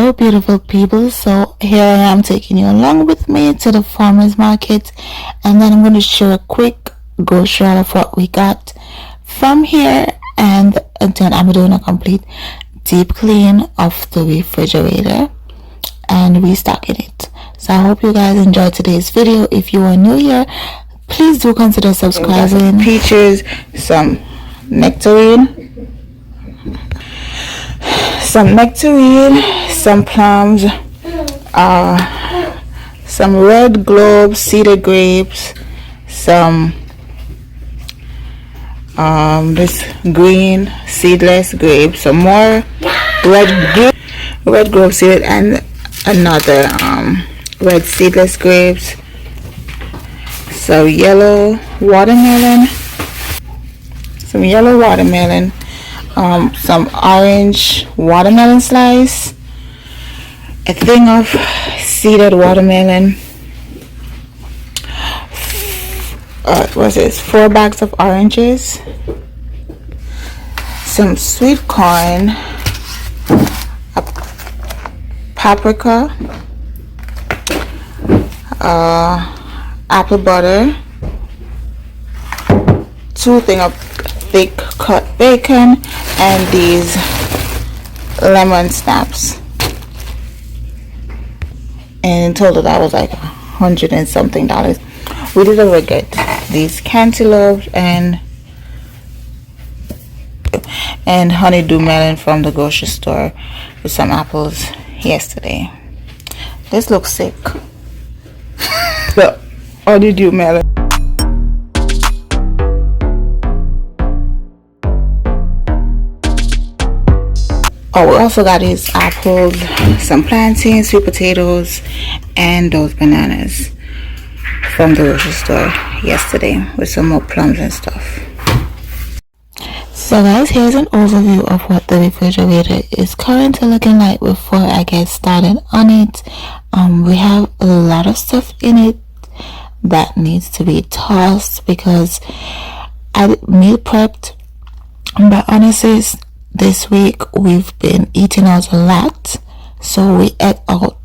Hello beautiful people, so here I am taking you along with me to the farmers market, and then I'm going to share a quick grocery haul of what we got from here, and then I'm doing a complete deep clean of the refrigerator and restocking it. So I hope you guys enjoyed today's video. If you are new here, please do consider subscribing. Some peaches, some nectarine, some plums, some red globe seeded grapes, some this green seedless grapes, some more red globe seeded, and another red seedless grapes, some yellow watermelon, some orange watermelon slice, a thing of seeded watermelon, 4 bags of oranges, some sweet corn, a paprika, apple butter, 2 things of thick cut bacon, and these lemon snaps. And in total that was like $100 and something. We did already get these cantaloupe and honeydew melon from the grocery store with some apples yesterday. This looks sick. The honeydew melon. Oh, we also got these apples, some plantains, sweet potatoes, and those bananas from the grocery store yesterday with some more plums and stuff. So guys, here's an overview of what the refrigerator is currently looking like before I get started on it. We have a lot of stuff in it that needs to be tossed because I meal prepped, but honestly this week we've been eating out a lot, so we ate out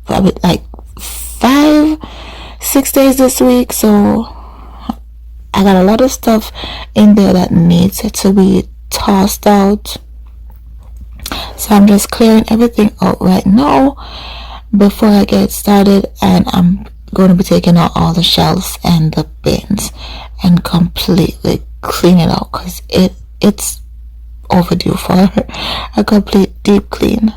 probably like 5-6 days this week, so I got a lot of stuff in there that needs to be tossed out. So I'm just clearing everything out right now before I get started, and I'm going to be taking out all the shelves and the bins and completely clean it out because it's overdue for a complete deep clean.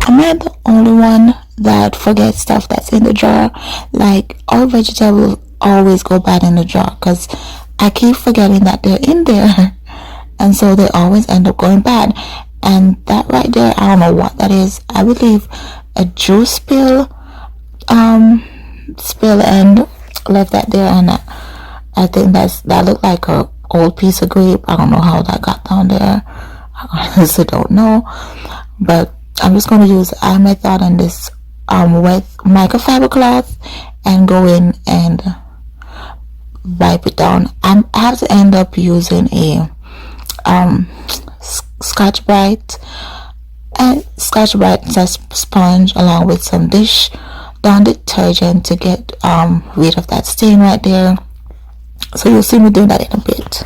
Am I the only one that forgets stuff that's in the jar? Like, all vegetables always go bad in the jar because I keep forgetting that they're in there. And so they always end up going bad. And that right there, I don't know what that is. I believe a juice spill and left that there, and I think that looked like a old piece of grape. I don't know how that got down there. I honestly don't know. But I'm just going to use the eye method on this wet microfiber cloth and go in and wipe it down. I have to end up using a Scotch Brite sponge along with some dish down detergent to get rid of that stain right there. So you'll see me doing that in a bit.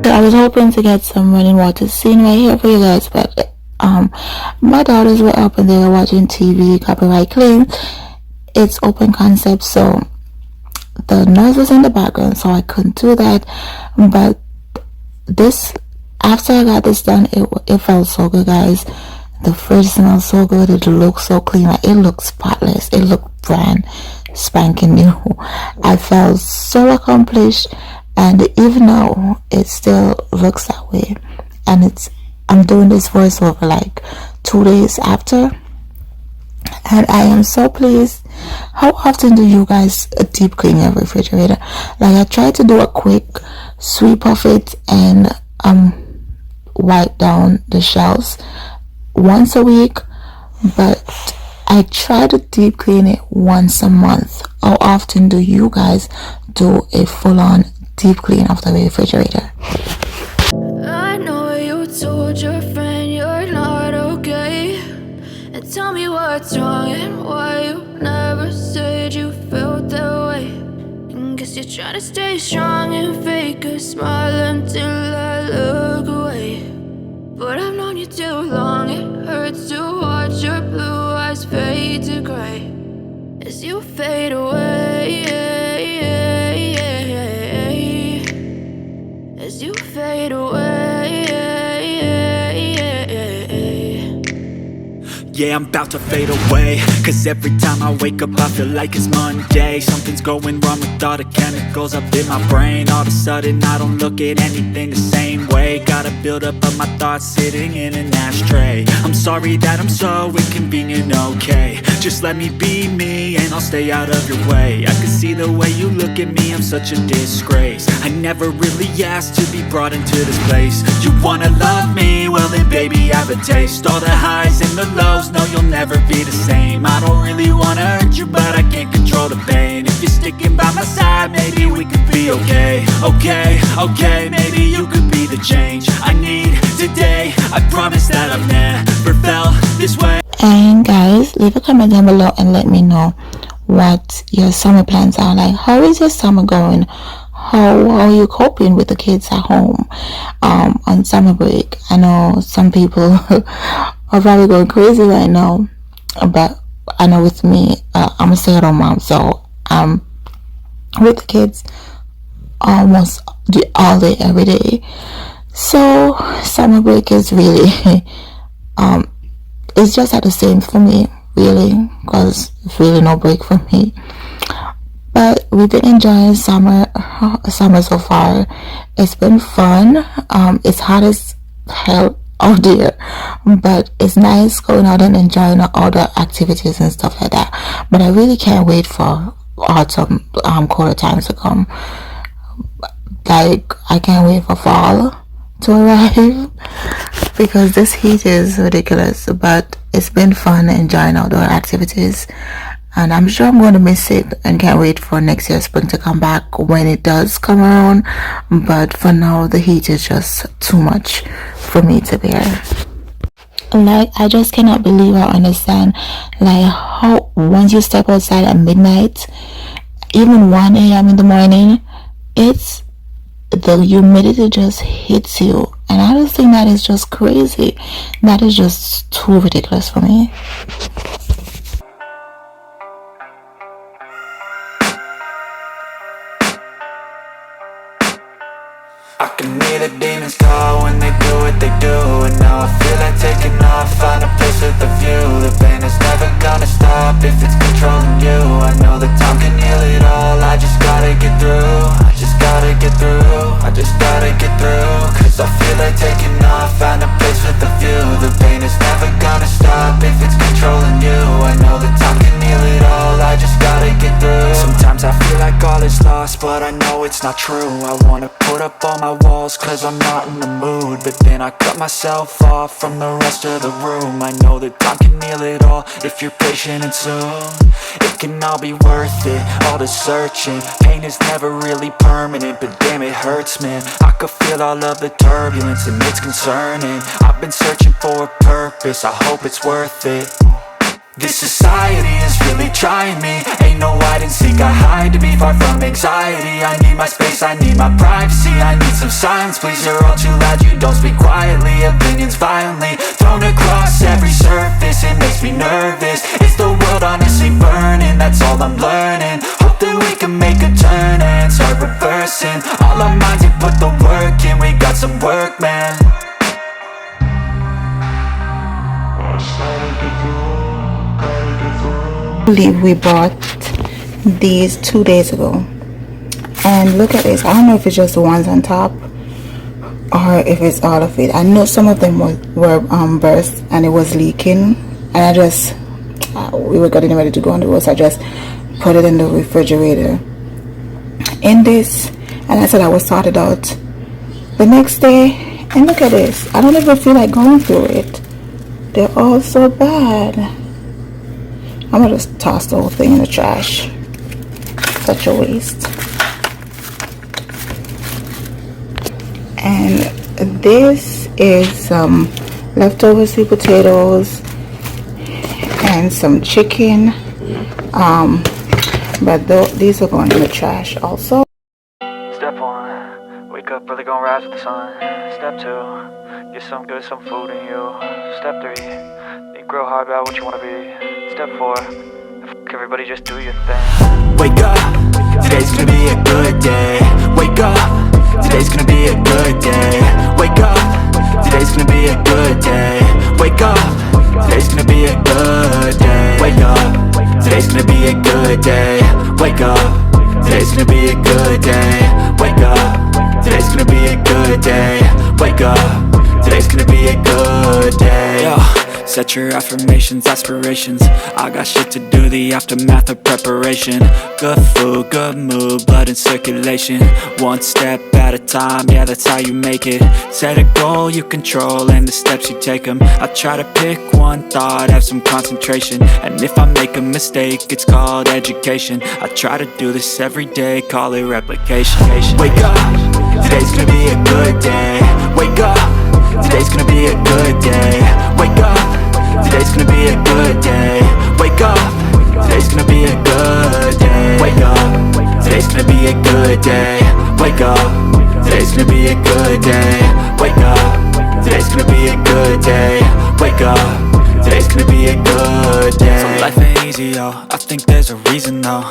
I was hoping to get some running water scene right here for you guys, but my daughters were up and they were watching TV, copyright claim. It's open concept, so the noise was in the background, so I couldn't do that. But this, after I got this done, it felt so good, guys. The fridge smells so good. It looks so clean. Like, it looks spotless. It looked brand spanking new. I felt so accomplished, and even though it still looks that way, and I'm doing this voiceover like 2 days after, and I am so pleased. How often do you guys deep clean your refrigerator? Like, I try to do a quick sweep of it and wipe down the shelves once a week, but I try to deep clean it once a month. How often do you guys do a full-on deep clean of the refrigerator? I know you told your friend you're not okay, and tell me what's wrong and why you never said you felt that way. And guess you're trying to stay strong and fake a smile until I look away. But I've known you too long, it hurts to watch your blue eyes fade to gray as you fade away, as you fade away. Yeah, I'm about to fade away, cause every time I wake up I feel like it's Monday. Something's going wrong with all the chemicals up in my brain. All of a sudden I don't look at anything the same way. Got a buildup of my thoughts sitting in an ashtray. I'm sorry that I'm so inconvenient, okay. Just let me be me and I'll stay out of your way. I can see the way you look at me, I'm such a disgrace. I never really asked to be brought into this place. You wanna love me? Well then baby have a taste. All the highs and the lows, no you'll never be the same. I don't really wanna hurt you, but I can't control the pain. If you're sticking by my side, maybe we could be okay. Okay, maybe you could be the change I need today. I promise that I've never felt this way. And guys, leave a comment down below and let me know what your summer plans are. Like, how is your summer going? How are you coping with the kids at home on summer break? I know some people are probably going crazy right now, but I know with me, I'm a stay-at-home mom, so with the kids almost all day every day. So summer break is really it's just at the same for me, really, because it's really no break for me. But we've been enjoying summer so far. It's been fun. It's hot as hell out there, but it's nice going out and enjoying all the activities and stuff like that. But I really can't wait for autumn, colder times to come. Like, I can't wait for fall to arrive, because this heat is ridiculous. But it's been fun enjoying outdoor activities, and I'm sure I'm going to miss it and can't wait for next year's spring to come back when it does come around. But for now, the heat is just too much for me to bear. Like, I just cannot believe or understand, like, how once you step outside at midnight, even 1 a.m. in the morning, the humidity just hits you. And I just think that is just crazy. That is just too ridiculous for me. I can hear the demons call when they do what they do. And now I feel like taking off, find a place with a view. The pain is never gonna stop if it's controlling you. I know that time can heal it all, I just gotta get through. I just gotta get through, I just gotta get through. Cause I feel like taking off, find a place with a view. The pain is never gonna stop if it's controlling you. I know that time can heal it all, I just gotta get through. Sometimes I feel like all is lost, but I know it's not true. I wanna put up all my walls cause I'm not in the mood, but then I cut myself off from the rest of the room. I know that time can heal it all if you're patient, and soon it can all be worth it, all the searching. Pain is never really permanent, but damn it hurts, man. I could feel all of the turbulence and it's concerning. I've been searching for a purpose, I hope it's worth it. This society is really trying me. Ain't no hide and seek, I hide to be far from anxiety. I need my space, I need my privacy. I need some silence, please, you're all too loud. You don't speak quietly, opinions violently thrown across every surface. It makes me nervous, it's the world honestly burning. That's all I'm learning, hope that we can make a turn and start reversing. All our minds have put the work in, we got some I believe we bought these 2 days ago. And look at this. I don't know if it's just the ones on top or if it's all of it. I know some of them were burst and it was leaking, and I just we were getting ready to go on the road, so I just put it in the refrigerator in this, and I said I would sort it out the next day. And look at this. I don't even feel like going through it. They're all so bad. I'm gonna just toss the whole thing in the trash. Such a waste. And this is some leftover sweet potatoes and some chicken, but these are going in the trash also. Step 1, wake up early, gonna rise with the sun. Step 2, get some food in you. Step 3, think real hard about what you wanna be. Step 4, everybody just do your thing. Wake up, today's gonna be a good day. Wake up, today's gonna be a good day. Wake up, today's gonna be a good day. Wake up, today's gonna be a good day. Wake up, today's gonna be a good day. Wake up, today's gonna be a good day. Wake up, today's gonna be a good day. Wake up, today's gonna be a good day. Yo, set your affirmations, aspirations. I got shit to do, the aftermath of preparation. Good food, good mood, blood in circulation. One step at a time, yeah, that's how you make it. Set a goal you control and the steps you take them. I try to pick one thought, have some concentration. And if I make a mistake, it's called education. I try to do this every day, call it replication. Wake up, today's gonna be a good day. Wake up, today's gonna be a good day. Wake up, today's gonna be a good day. Wake up, today's gonna be a good day. Wake up, today's gonna be a good day. Wake up, today's gonna be a good day. Wake up, today's gonna be a good day. Wake up, today's gonna be a good day. So life ain't easy, yo, I think there's a reason though.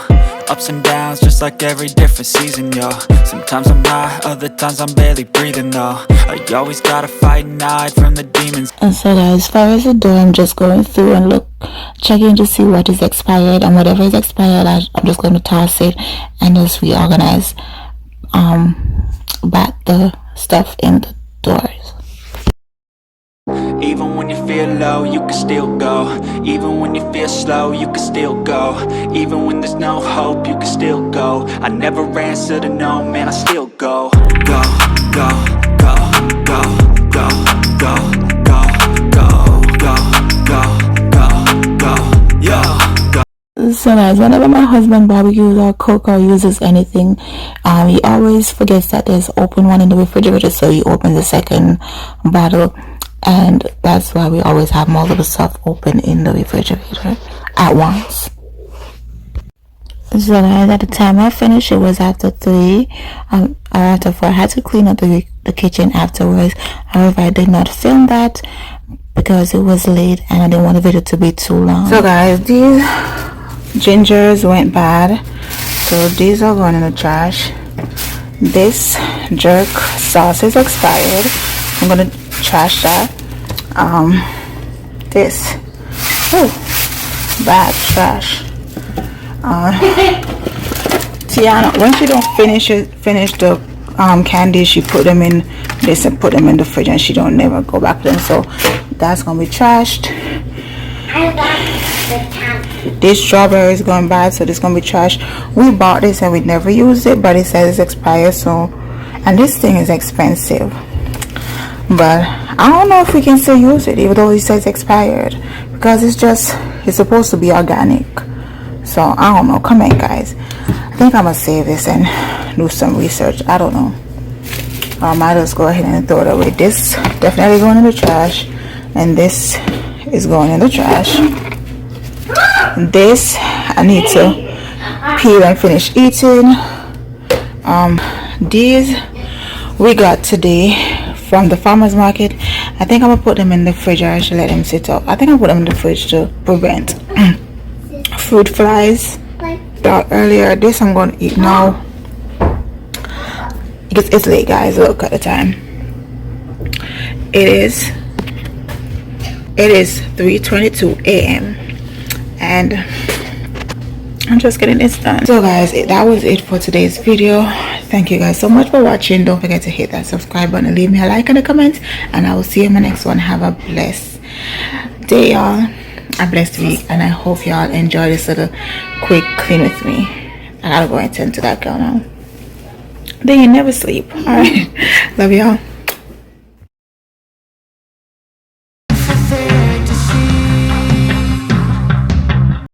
Ups and downs, just like every different season, yo. Sometimes I'm high, other times I'm barely breathing, though. You always gotta fight and hide from the demons. And so guys, as far as the door, I'm just going through and checking to see what is expired, and whatever is expired, I'm just going to toss it and just reorganize back the stuff in the doors. Even when you feel low, you can still go. Even when you feel slow, you can still go. Even when there's no hope, you can still go. I never answer to no, man, I still go. Go, go, go, go, go, go, go, go, go, go, go, go, yo, go. So guys, whenever my husband barbecues or cooks or uses anything, he always forgets that there's open one in the refrigerator, so he opens the second bottle. And that's why we always have multiple stuff open in the refrigerator at once. So guys, at the time I finished, it was after 3 or after 4. I had to clean up the kitchen afterwards. However, I did not film that because it was late and I didn't want the video to be too long. So guys, these gingers went bad, so these are going in the trash. This jerk sauce is expired. I'm gonna trash that. This bad trash. Tiana, once you don't finish the candies, she put them in this and put them in the fridge, and she don't never go back to them, so that's gonna be trashed. This strawberry is going bad, so this is gonna be trashed. We bought this and we never used it, but it says it's expired, so, and this thing is expensive, but I don't know if we can still use it even though it says expired, because it's supposed to be organic. So I don't know. Come on guys, I think I'm gonna save this and do some research. I don't know. I might just go ahead and throw it away. This definitely going in the trash, and this is going in the trash. This I need to peel and finish eating. These we got today from the farmer's market. I think I'm gonna put them in the fridge, or I should let them sit up. I think I'll put them in the fridge to prevent fruit flies. Earlier, this I'm gonna eat now because it's late, guys. Look at the time. It is 3:22 a.m. and I'm just getting this done. So guys, that was it for today's video. Thank you guys so much for watching. Don't forget to hit that subscribe button and leave me a like and a comment, and I will see you in my next one. Have a blessed day, y'all, a blessed week, and I hope y'all enjoy this little quick clean with me. I gotta go and tend to that girl now. They ain't never sleep. All right. Love y'all.